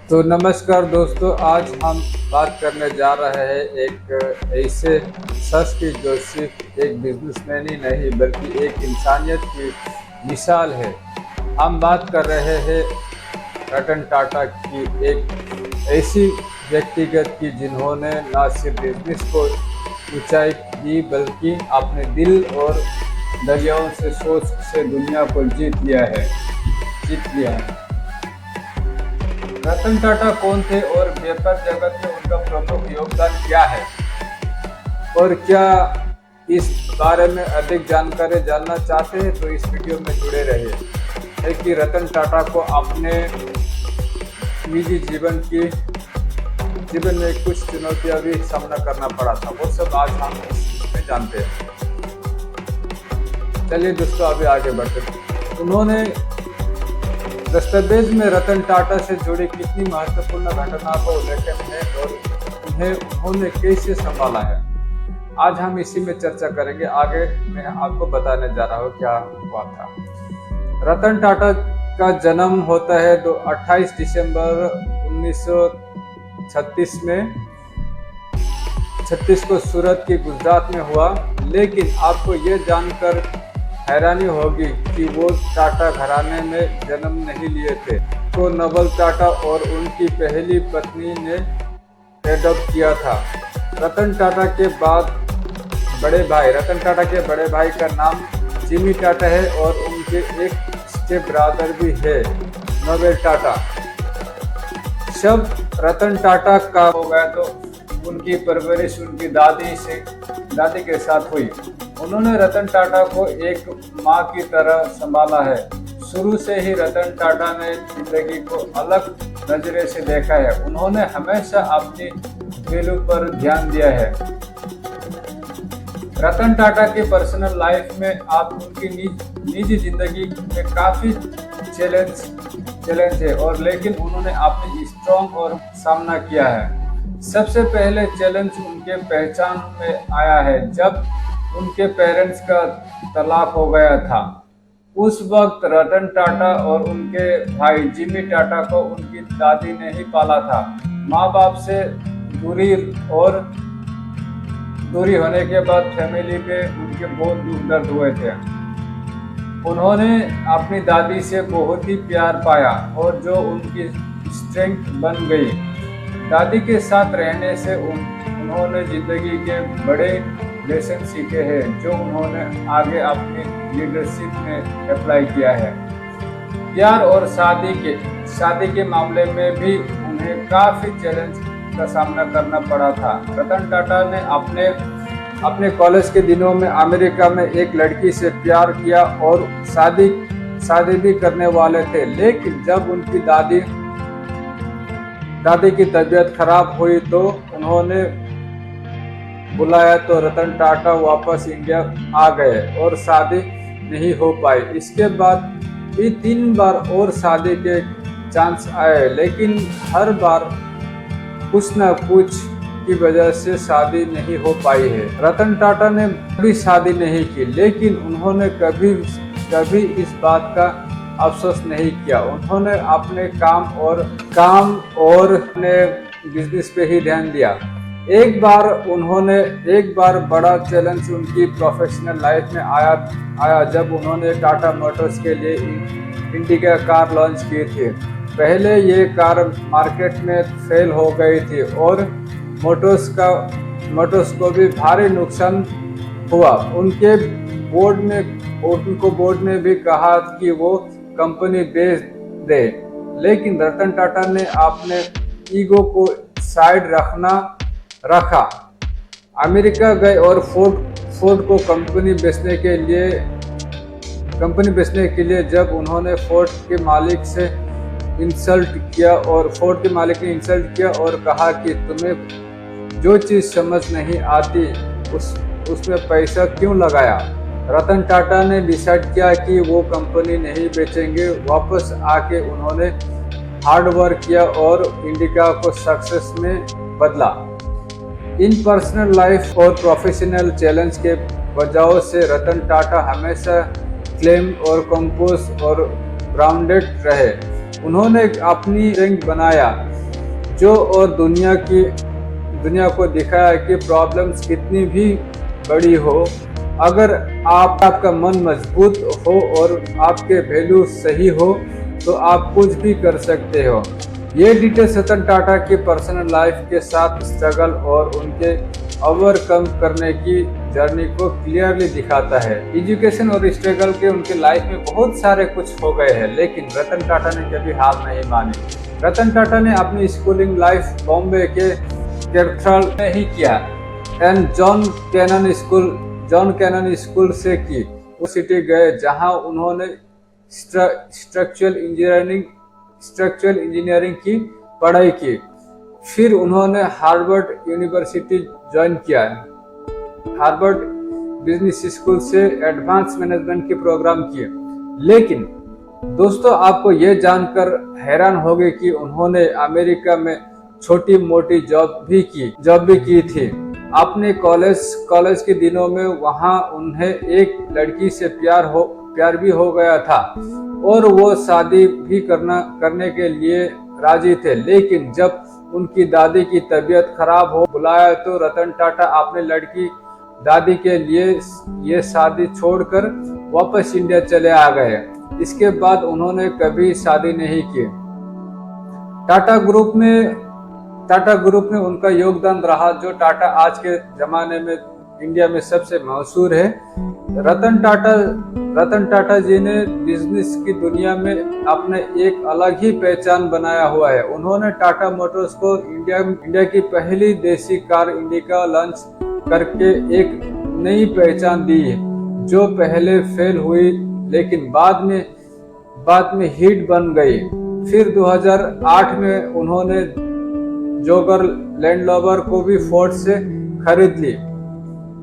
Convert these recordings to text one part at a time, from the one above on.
तो नमस्कार दोस्तों, आज हम बात करने जा रहे हैं एक ऐसे शख्स की जो सिर्फ एक बिजनेसमैन ही नहीं बल्कि एक इंसानियत की मिसाल है। हम बात कर रहे हैं रतन टाटा की, एक ऐसी व्यक्तिगत की जिन्होंने न सिर्फ बिजनेस को ऊंचाई दी बल्कि अपने दिल और दरियाओं से सोच से दुनिया को जीत लिया है। रतन टाटा कौन थे और व्यापार जगत में उनका प्रमुख योगदान क्या है, और क्या इस बारे में अधिक जानकारी जानना चाहते हैं तो इस वीडियो में जुड़े रहिए। है कि रतन टाटा को अपने निजी जीवन में कुछ चुनौतियां भी सामना करना पड़ा था, वो सब आज हम इसमें जानते हैं। चलिए दोस्तों, अभी आगे बढ़ते हैं। उन्होंने दस्तावेज में रतन टाटा से जुड़ी कितनी महत्वपूर्ण घटनाओं का उल्लेखन है और उन्होंने कैसे संभाला है, आज हम इसी में चर्चा करेंगे। आगे मैं आपको बताने जा रहा हूँ क्या हुआ था। रतन टाटा का जन्म होता है 28 दिसंबर 1936 में। 36 को सूरत की गुजरात में हुआ, लेकिन आपको ये जानकर हैरानी होगी कि वो टाटा घराने में जन्म नहीं लिए थे। तो नवल टाटा और उनकी पहली पत्नी ने एडॉप्ट किया था। रतन टाटा के बड़े भाई का नाम जिमी टाटा है और उनके एक स्टेप ब्रदर भी है, नोबेल टाटा। जब रतन टाटा का हो गया तो उनकी परवरिश उनकी दादी के साथ हुई। उन्होंने रतन टाटा को एक माँ की तरह संभाला है। शुरू से ही रतन टाटा ने जिंदगी को अलग नजरे से देखा है। उन्होंने हमेशा अपनी वैल्यू पर ध्यान दिया है। रतन टाटा की पर्सनल लाइफ में आप उनकी निजी जिंदगी में काफी चैलेंज है, और लेकिन उन्होंने अपनी स्ट्रॉन्ग और सामना किया है। सबसे पहले चैलेंज उनके पहचान में आया है जब उनके पेरेंट्स का तलाक हो गया था। उस वक्त रतन टाटा और उनके भाई जिमी टाटा को उनकी दादी ने ही पाला था। माँ बाप से दूरी होने के बाद फैमिली पे उनके बहुत दुख दर्द हुए थे। उन्होंने अपनी दादी से बहुत ही प्यार पाया और जो उनकी स्ट्रेंथ बन गई। दादी के साथ रहने से उन्होंने जिंदगी के बड़े लेसन सीखे हैं जो उन्होंने आगे अपनी लीडरशिप में अप्लाई किया है। प्यार और शादी के मामले में भी उन्हें काफी चैलेंज का सामना करना पड़ा था। रतन टाटा ने अपने कॉलेज के दिनों में अमेरिका में एक लड़की से प्यार किया और शादी भी करने वाले थे, लेकिन जब उनकी दादी की तबीयत खराब हुई तो उन्होंने बुलाया तो रतन टाटा वापस इंडिया आ गए और शादी नहीं हो पाई। इसके बाद भी 3 बार और शादी के चांस आए, लेकिन हर बार कुछ न कुछ की वजह से शादी नहीं हो पाई है। रतन टाटा ने कभी शादी नहीं की, लेकिन उन्होंने कभी इस बात का अफसोस नहीं किया। उन्होंने अपने काम और अपने बिजनेस पे ही ध्यान दिया। एक बार बड़ा चैलेंज उनकी प्रोफेशनल लाइफ में आया जब उन्होंने टाटा मोटर्स के लिए इंडिका कार लॉन्च की थी। पहले ये कार मार्केट में फेल हो गई थी और मोटर्स को भी भारी नुकसान हुआ। उनको बोर्ड ने भी कहा कि वो कंपनी बेच दे, लेकिन रतन टाटा ने अपने ईगो को साइड रखा। अमेरिका गए और फोर्ड को कंपनी बेचने के लिए जब उन्होंने फोर्ड के मालिक ने इंसल्ट किया और कहा कि तुम्हें जो चीज समझ नहीं आती उसमें पैसा क्यों लगाया। रतन टाटा ने डिसाइड किया कि वो कंपनी नहीं बेचेंगे। वापस आके उन्होंने हार्ड वर्क किया और इंडिका को सक्सेस में बदला। इन पर्सनल लाइफ और प्रोफेशनल चैलेंज के वजह से रतन टाटा हमेशा क्लेम और कंपोज और ग्राउंडेड रहे। उन्होंने अपनी रैंक बनाया जो और दुनिया को दिखाया कि प्रॉब्लम्स कितनी भी बड़ी हो, अगर आपका मन मजबूत हो और आपके वैल्यू सही हो तो आप कुछ भी कर सकते हो। ये डिटेल्स रतन टाटा की पर्सनल लाइफ के साथ स्ट्रगल और उनके ओवरकम करने की जर्नी को क्लियरली दिखाता है। एजुकेशन और स्ट्रगल के उनके लाइफ में बहुत सारे कुछ हो गए हैं, लेकिन रतन टाटा ने कभी हार नहीं मानी। रतन टाटा ने अपनी स्कूलिंग लाइफ बॉम्बे के कैथेड्रल में ही किया एंड जॉन कैनन स्कूल से की। वो सिटी गए जहां उन्होंने स्ट्रक्चरल इंजीनियरिंग की पढ़ाई की। फिर उन्होंने हार्वर्ड यूनिवर्सिटी ज्वाइन किया। हार्वर्ड बिजनेस स्कूल से एडवांस मैनेजमेंट के प्रोग्राम किए। लेकिन दोस्तों, आपको ये जानकर हैरान होंगे कि उन्होंने अमेरिका में छोटी मोटी जॉब भी की थी। अपने कॉलेज के दिनों में वहां उन्हें एक लड़की से प्यार भी हो गया था और वो शादी भी करने के लिए राजी थे। लेकिन जब उनकी दादी की तबीयत खराब हो बुलाया तो रतन टाटा अपने लड़की दादी के लिए ये शादी छोड़कर वापस इंडिया चले आ गए। इसके बाद उन्होंने कभी शादी नहीं की। टाटा ग्रुप में उनका योगदान रहा, जो टाटा आज के जमाने में इंडिया में सबसे मशहूर है। रतन टाटा जी ने बिजनेस की दुनिया में अपने एक अलग ही पहचान बनाया हुआ है। उन्होंने टाटा मोटर्स को इंडिया की पहली देसी कार इंडिका लॉन्च करके एक नई पहचान दी, जो पहले फेल हुई लेकिन बाद में हिट बन गई। फिर 2008 में उन्होंने जोगर लैंड रोवर को भी फोर्ड से खरीद ली,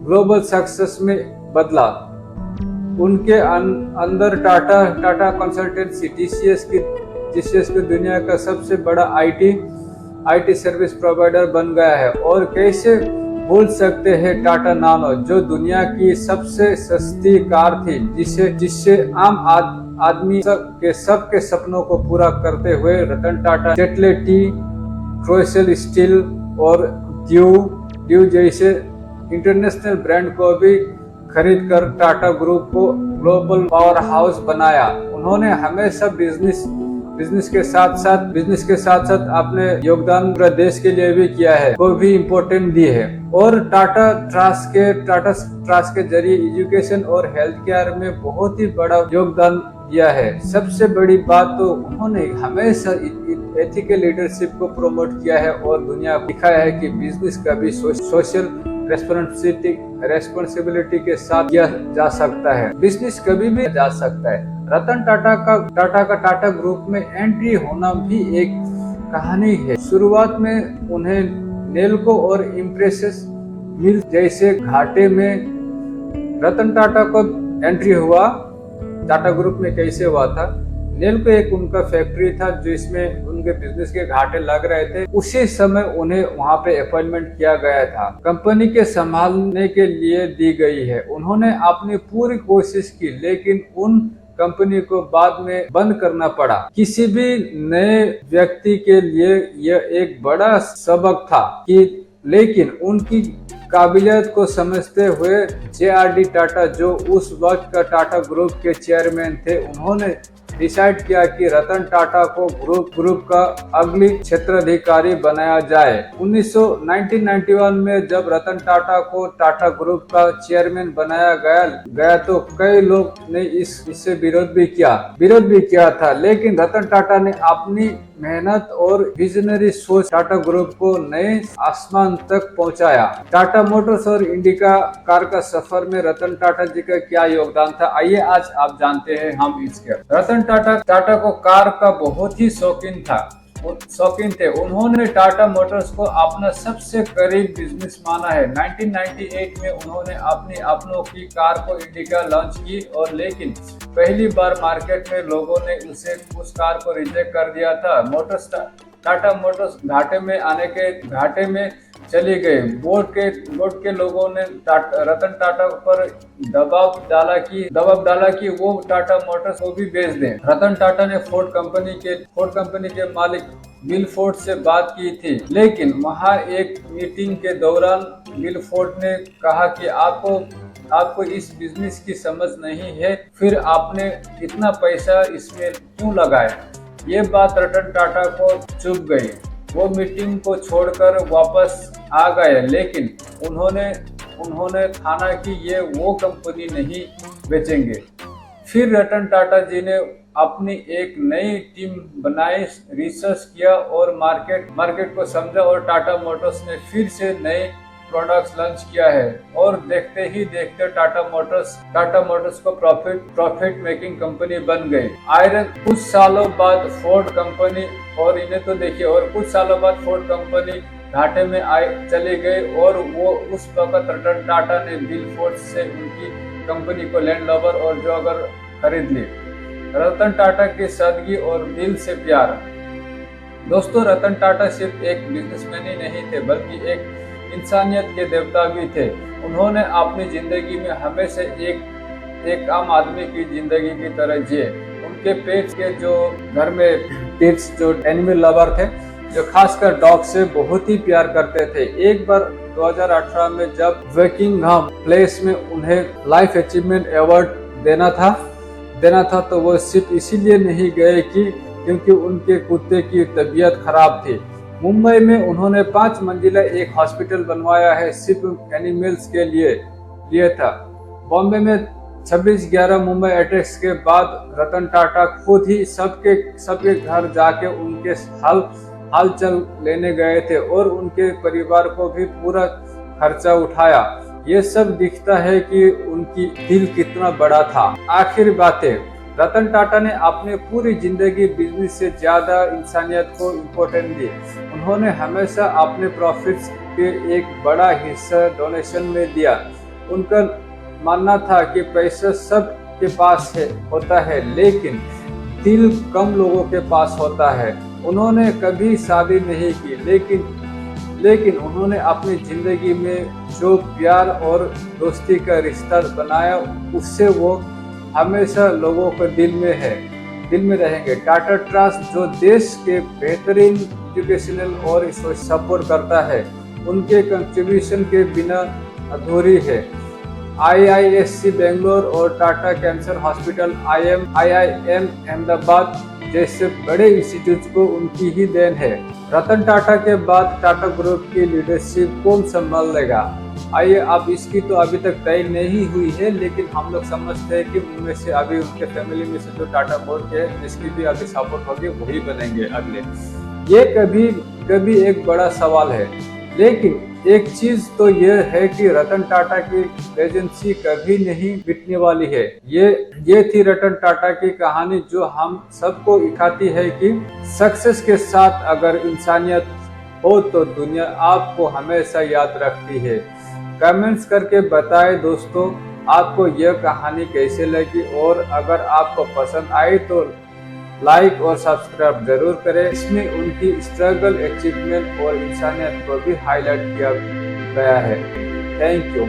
ग्लोबल सक्सेस में बदला। उनके अंदर टाटा कंसल्टेंसी टीसीएस की दुनिया का सबसे बड़ा आईटी सर्विस प्रोवाइडर बन गया है। और कैसे भूल सकते हैं टाटा नानो, जो दुनिया की सबसे सस्ती कार थी, जिससे आम आदमी सबके सपनों को पूरा करते हुए Ratan Tata Tetley T, क्रोसेल steel और ड्यू जैसे इंटरनेशनल ब्रांड को भी खरीद कर टाटा ग्रुप को ग्लोबल पावर हाउस बनाया। उन्होंने हमेशा बिजनेस के साथ साथ अपने योगदान पूरे देश के लिए भी किया है, को भी इम्पोर्टेंट दी है। और टाटा ट्रस्ट के जरिए एजुकेशन और हेल्थ केयर में बहुत ही बड़ा योगदान दिया है। सबसे बड़ी बात तो उन्होंने हमेशा एथिकल लीडरशिप को प्रमोट किया है और दुनिया को दिखाया है कि बिजनेस का भी सोशल रेस्पॉन्सिबिलिटी के साथ किया जा सकता है। बिजनेस कभी भी जा सकता है। रतन टाटा ग्रुप में एंट्री होना भी एक कहानी है। शुरुआत में उन्हें नेल्को और इम्प्रेसिस मिल जैसे घाटे में रतन टाटा को एंट्री हुआ। टाटा ग्रुप में कैसे हुआ था? नेल्को एक उनका फैक्ट्री था जिसमें उनके बिजनेस के घाटे लग रहे थे। उसी समय उन्हें वहां पे अपॉइंटमेंट किया गया था, कंपनी के संभालने के लिए दी गई है। उन्होंने अपनी पूरी कोशिश की, लेकिन उन कंपनी को बाद में बंद करना पड़ा। किसी भी नए व्यक्ति के लिए यह एक बड़ा सबक था लेकिन उनकी काबिलियत को समझते हुए JRD टाटा, जो उस वक्त का टाटा ग्रुप के चेयरमैन थे, उन्होंने डिसाइड किया कि रतन टाटा को ग्रुप का अगली क्षेत्राधिकारी बनाया जाए। 1991 में जब रतन टाटा को टाटा ग्रुप का चेयरमैन बनाया गया तो कई लोग ने इससे विरोध भी किया था, लेकिन रतन टाटा ने अपनी मेहनत और विजनरी सोच टाटा ग्रुप को नए आसमान तक पहुंचाया। टाटा मोटर्स और इंडिका कार का सफर में रतन टाटा जी का क्या योगदान था, आइए आज आप जानते हैं हम इसके। रतन टाटा को कार का बहुत ही शौकीन थे। उन्होंने टाटा मोटर्स को अपना सबसे करीब बिजनेस माना है। 1998 में उन्होंने अपनों की कार को इंडिका लॉन्च की और लेकिन पहली बार मार्केट में लोगों ने उस कार को रिजेक्ट कर दिया था। टाटा मोटर्स घाटे में चले गए। बोर्ड के लोगों ने रतन टाटा पर दबाव डाला कि वो टाटा मोटर्स को भी बेच दें। रतन टाटा ने फोर्ड कंपनी के मालिक बिल फोर्ड से बात की थी, लेकिन वहां एक मीटिंग के दौरान बिल फोर्ड ने कहा कि आपको इस बिजनेस की समझ नहीं है, फिर आपने इतना पैसा इसमें क्यों लगाया। ये बात रतन टाटा को चुभ गई। वो मीटिंग को छोड़कर वापस आ गए, लेकिन उन्होंने ठाना कि ये वो कंपनी नहीं बेचेंगे। फिर रतन टाटा जी ने अपनी एक नई टीम बनाई, रिसर्च किया और मार्केट को समझा और टाटा मोटर्स ने फिर से नए प्रोडक्ट्स लॉन्च किया है और देखते ही देखते टाटा मोटर्स को प्रॉफिट मेकिंग कंपनी बन गई। कुछ सालों बाद फोर्ड कंपनी घाटे में चले गए और वो उस वक्त रतन टाटा ने बिल फोर्ड से उनकी कंपनी को लैंड रोवर और जॉगर खरीद ली। रतन टाटा की सादगी और दिल से प्यार। दोस्तों, रतन टाटा सिर्फ एक बिजनेसमैन ही नहीं थे, बल्कि एक इंसानियत के देवता भी थे। उन्होंने अपनी जिंदगी में हमेशा एक आम आदमी की जिंदगी की तरह जिए। उनके पेट्स के जो घर में पेट्स जो एनिमल लवर थे, जो खासकर डॉग से बहुत ही प्यार करते थे। एक बार 2018 में जब बकिंघम प्लेस में उन्हें लाइफ अचीवमेंट अवार्ड देना था तो वो सिर्फ इसीलिए नहीं गए क्योंकि उनके कुत्ते की तबीयत खराब थी। मुंबई में उन्होंने 5 मंजिला एक हॉस्पिटल बनवाया है, सिर्फ एनिमल्स के लिए था। बॉम्बे में 26/11 मुंबई अटैक्स के बाद रतन टाटा खुद ही सबके घर जाके उनके हालचाल लेने गए थे और उनके परिवार को भी पूरा खर्चा उठाया। ये सब दिखता है कि उनकी दिल कितना बड़ा था। आखिर बातें, रतन टाटा ने अपनी पूरी जिंदगी बिजनेस से ज्यादा इंसानियत को इम्पोर्टेंस दी। उन्होंने हमेशा अपने प्रॉफिट्स के एक बड़ा हिस्सा डोनेशन में दिया। उनका मानना था कि पैसा सब के पास होता है, लेकिन दिल कम लोगों के पास होता है। उन्होंने कभी शादी नहीं की, लेकिन उन्होंने अपनी जिंदगी में जो प्यार और दोस्ती का रिश्ता बनाया, उससे वो हमेशा लोगों के दिल में रहेंगे। टाटा ट्रस्ट जो देश के बेहतरीन एजुकेशनल और सपोर्ट करता है, उनके कंट्रीब्यूशन के बिना अधूरी है। IISc बेंगलोर और Tata cancer hospital, IIM Ahmedabad जैसे बड़े इंस्टीट्यूट को उनकी ही देन है। रतन टाटा के बाद टाटा ग्रुप की लीडरशिप कौन संभाल लेगा? आइए, अब इसकी तो अभी तक तय नहीं हुई है, लेकिन हम लोग समझते हैं कि उनमें से अभी उनके फैमिली में से जो टाटा बोर्ड के जिसकी भी अभी सपोर्ट होगी वही बनेंगे अगले। ये कभी एक बड़ा सवाल है, लेकिन एक चीज तो यह है कि रतन टाटा की लेजेंसी कभी नहीं मिटने वाली है। ये थी रतन टाटा की कहानी, जो हम सबको दिखाती है कि सक्सेस के साथ अगर इंसानियत हो तो दुनिया आपको हमेशा याद रखती है। कमेंट्स करके बताएं दोस्तों, आपको यह कहानी कैसे लगी, और अगर आपको पसंद आई तो लाइक और सब्सक्राइब जरूर करें। इसमें उनकी स्ट्रगल, अचीवमेंट और इंसानियत को भी हाईलाइट किया गया है। Thank you.